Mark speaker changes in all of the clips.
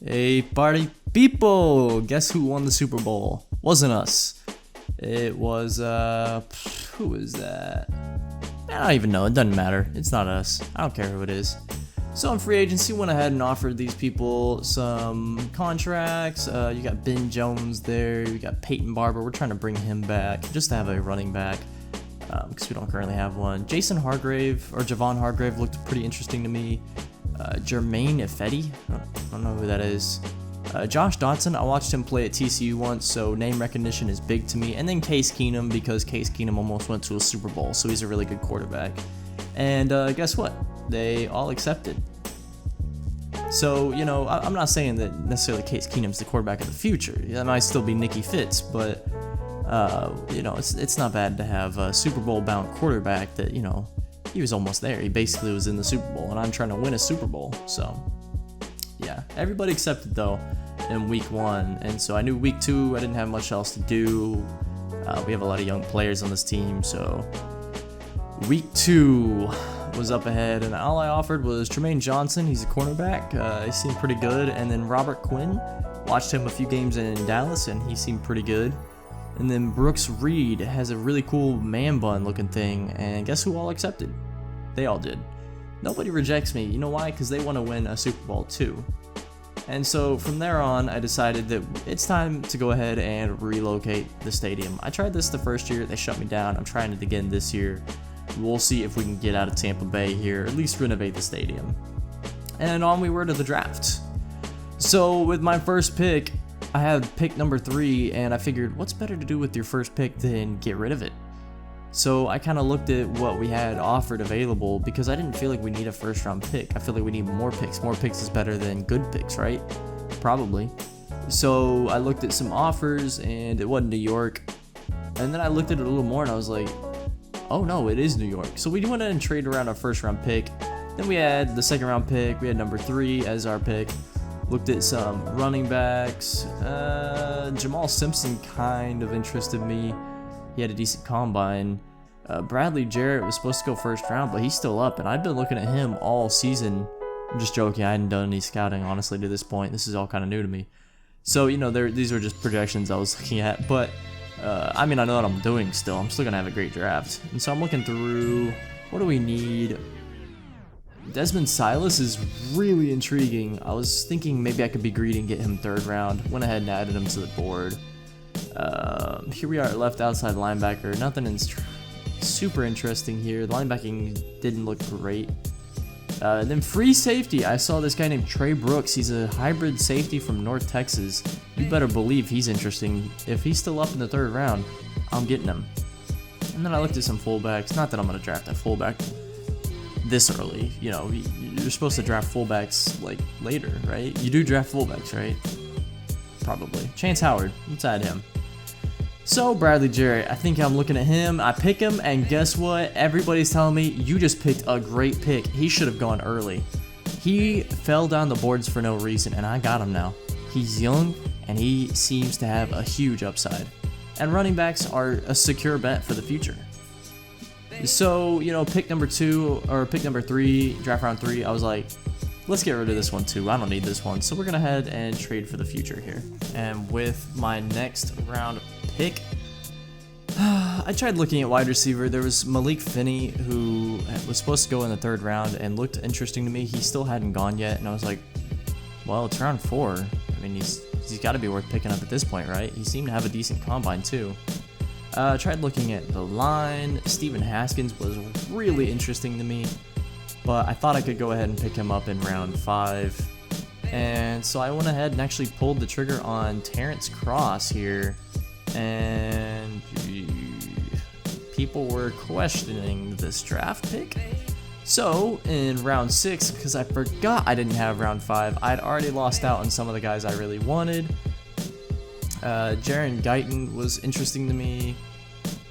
Speaker 1: Hey, party people! Guess who won the Super Bowl? Wasn't us. It was, who was that? I don't even know. It doesn't matter. It's not us. I don't care who it is. So in free agency, went ahead and offered these people some contracts. You got Ben Jones there. You got Peyton Barber. We're trying to bring him back just to have a running back because we don't currently have one. Javon Hargrave looked pretty interesting to me. Jermaine Ifedi, I don't know who that is. Josh Dotson, I watched him play at TCU once, so name recognition is big to me. And then Case Keenum, because Case Keenum almost went to a Super Bowl, so he's a really good quarterback. And guess what? They all accepted. So, you know, I'm not saying that necessarily Case Keenum's the quarterback of the future. That might still be Nicky Fitz, but, you know, it's not bad to have a Super Bowl-bound quarterback that, you know, he was almost there. He basically was in the Super Bowl, and I'm trying to win a Super Bowl. So, yeah. Everybody accepted, though, in week 1. And so I knew week 2, I didn't have much else to do. We have a lot of young players on this team, so week 2 was up ahead, and all I offered was Tremaine Johnson. He's a cornerback. He seemed pretty good. And then Robert Quinn. Watched him a few games in Dallas, and he seemed pretty good. And then Brooks Reed has a really cool man bun looking thing, and guess who all accepted? They all did. Nobody rejects me. You know why? Because they want to win a Super Bowl too. And so from there on, I decided that it's time to go ahead and relocate the stadium. I tried this the first year. They shut me down. I'm trying it again this year. We'll see if we can get out of Tampa Bay here, at least renovate the stadium. And on we were to the draft. So with my first pick, I had pick number 3, and I figured, what's better to do with your first pick than get rid of it? So I kind of looked at what we had offered available, because I didn't feel like we need a first round pick. I feel like we need more picks. More picks is better than good picks, right? Probably. So I looked at some offers, and it wasn't New York. And then I looked at it a little more, and I was like, oh no, it is New York. So we went ahead and traded around our first round pick. Then we had the second round pick. We had number 3 as our pick. Looked at some running backs. Jamal Simpson kind of interested me. He had a decent combine. Bradley Jarrett was supposed to go first round, but he's still up, and I've been looking at him all season. I'm just joking. I hadn't done any scouting, honestly, to this point. This is all kind of new to me. So, you know, these were just projections I was looking at. But, I mean, I know what I'm doing still. I'm still going to have a great draft. And so I'm looking through, what do we need? Desmond Silas is really intriguing. I was thinking maybe I could be greedy and get him 3rd round. Went ahead and added him to the board. Here we are at left outside linebacker. Nothing super interesting here. The linebacking didn't look great. Then free safety. I saw this guy named Trey Brooks. He's a hybrid safety from North Texas. You better believe he's interesting. If he's still up in the 3rd round, I'm getting him. And then I looked at some fullbacks. Not that I'm going to draft a fullback this early. You know, you're supposed to draft fullbacks like later, right? You do draft fullbacks, right? Probably. Chance Howard. Let's add him. So Bradley Jarrett, I think I'm looking at him. I pick him, and guess what? Everybody's telling me you just picked a great pick. He should have gone early. He fell down the boards for no reason, and I got him now. He's young, and he seems to have a huge upside. And running backs are a secure bet for the future. So, you know, pick number 3, draft round 3, I was like, let's get rid of this one too. I don't need this one. So we're going to head and trade for the future here. And with my next round pick, I tried looking at wide receiver. There was Malik Finney, who was supposed to go in the 3rd round and looked interesting to me. He still hadn't gone yet. And I was like, well, it's round 4. I mean, he's got to be worth picking up at this point, right? He seemed to have a decent combine too. Tried looking at the line. Stephen Haskins was really interesting to me, but I thought I could go ahead and pick him up in round 5. And so I went ahead and actually pulled the trigger on Terrence Cross here. And people were questioning this draft pick. So in round 6, because I forgot I didn't have round 5, I'd already lost out on some of the guys I really wanted. Jaron Guyton was interesting to me.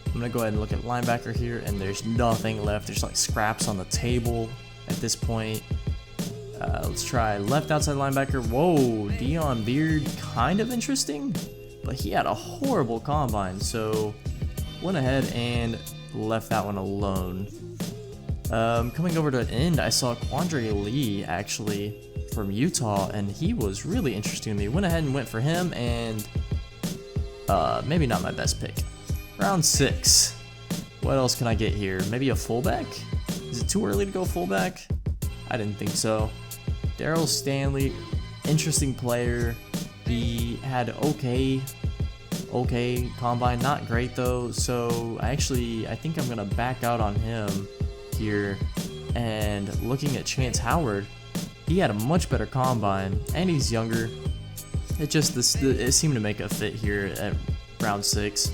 Speaker 1: I'm going to go ahead and look at linebacker here, and there's nothing left. There's like scraps on the table at this point. Let's try left outside linebacker. Whoa, Dion Beard, kind of interesting, but he had a horrible combine, so went ahead and left that one alone. Coming over to end, I saw Quandre Lee actually from Utah, and he was really interesting to me. Went ahead and went for him, and maybe not my best pick. Round 6. What else can I get here? Maybe a fullback? Is it too early to go fullback? I didn't think so. Daryl Stanley, interesting player. He had okay combine, not great though. So I think I'm gonna back out on him here. And looking at Chance Howard, he had a much better combine, and he's younger. It seemed to make a fit here at round 6.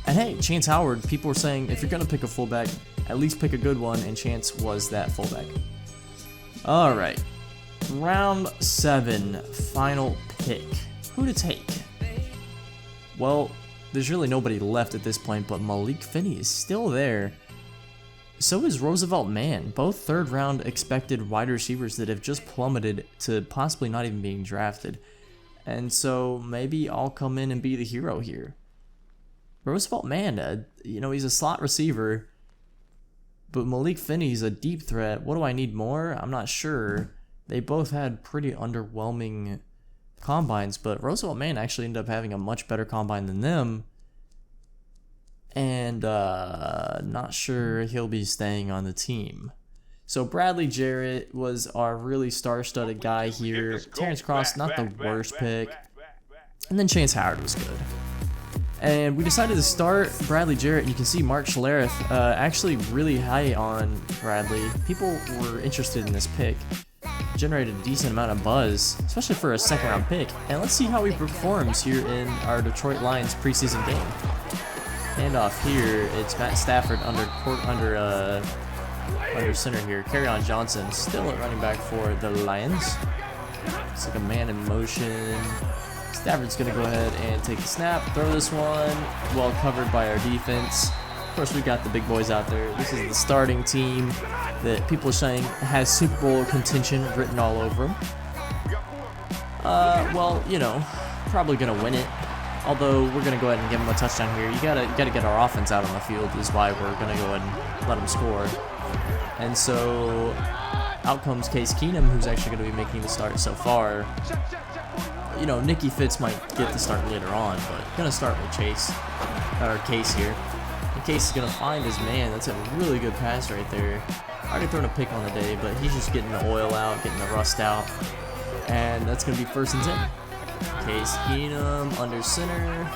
Speaker 1: And hey, Chance Howard, people were saying if you're gonna pick a fullback, at least pick a good one, and Chance was that fullback. All right, round 7, final pick. Who to take? Well, there's really nobody left at this point, but Malik Finney is still there. So is Roosevelt Mann, both third-round expected wide receivers that have just plummeted to possibly not even being drafted. And so maybe I'll come in and be the hero here. Roosevelt Mann, he's a slot receiver, but Malik Finney's a deep threat. What do I need more? I'm not sure. They both had pretty underwhelming combines, but Roosevelt Mann actually ended up having a much better combine than them. And not sure he'll be staying on the team. So Bradley Jarrett was our really star-studded guy here. Terrence Cross, not the worst pick. And then Chance Howard was good. And we decided to start Bradley Jarrett. You can see Mark Schlereth actually really high on Bradley. People were interested in this pick. Generated a decent amount of buzz, especially for a second-round pick. And let's see how he performs here in our Detroit Lions preseason game. Handoff here, it's Matt Stafford under center here. Kerryon Johnson still at running back for the Lions. It's like a man in motion. Stafford's gonna go ahead and take the snap, throw this one, well covered by our defense. Of course, we got the big boys out there. This is the starting team that people are saying has Super Bowl contention written all over them. Well, probably gonna win it. Although we're gonna go ahead and give them a touchdown here. You gotta get our offense out on the field is why we're gonna go ahead and let them score. And so out comes Case Keenum, who's actually gonna be making the start so far. Nicky Fitz might get the start later on, but gonna start with Case here. And Case is gonna find his man. That's a really good pass right there. Already thrown a pick on the day, but he's just getting the oil out, getting the rust out. And that's gonna be 1st and 10. Case Keenum under center.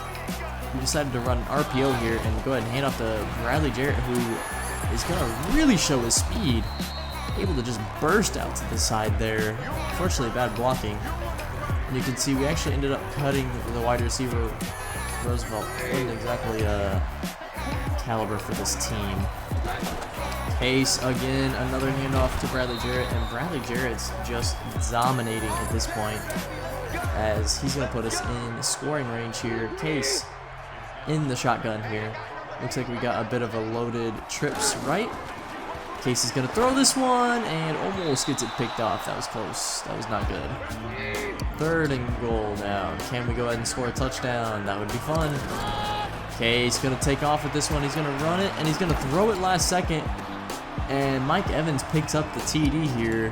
Speaker 1: We decided to run an RPO here and go ahead and hand off to Bradley Jarrett, who is gonna really show his speed. Able to just burst out to the side there. Unfortunately, bad blocking. And you can see we actually ended up cutting the wide receiver. Roosevelt wasn't exactly a caliber for this team. Case again, another handoff to Bradley Jarrett, and Bradley Jarrett's just dominating at this point, as he's going to put us in scoring range here. Case in the shotgun here. Looks like we got a bit of a loaded trips right. Case is going to throw this one and almost gets it picked off. That was close. That was not good. 3rd and goal now. Can we go ahead and score a touchdown? That would be fun. Case going to take off with this one. He's going to run it and he's going to throw it last second. And Mike Evans picks up the TD here.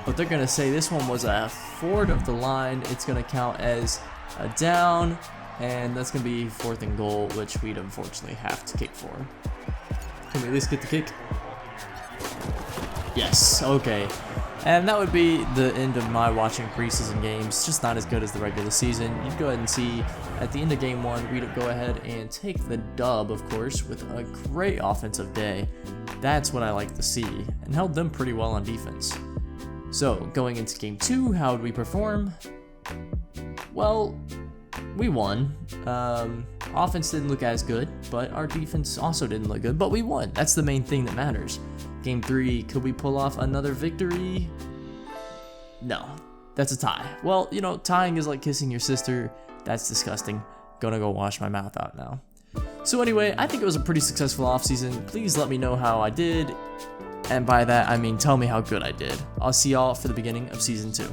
Speaker 1: But they're going to say this one was a forward of the line. It's going to count as a down, and that's going to be 4th and goal, which we'd unfortunately have to kick for. Can we at least get the kick? Yes, okay. And that would be the end of my watching preseason games. Just not as good as the regular season. You'd go ahead and see at the end of game 1, we'd go ahead and take the dub, of course, with a great offensive day. That's what I like to see, and held them pretty well on defense. So, going into game 2, how did we perform? Well, we won. Offense didn't look as good, but our defense also didn't look good, but we won. That's the main thing that matters. Game 3, could we pull off another victory? No, that's a tie. Well, tying is like kissing your sister. That's disgusting. Gonna go wash my mouth out now. So anyway, I think it was a pretty successful offseason. Please let me know how I did. And by that, I mean tell me how good I did. I'll see y'all for the beginning of season 2.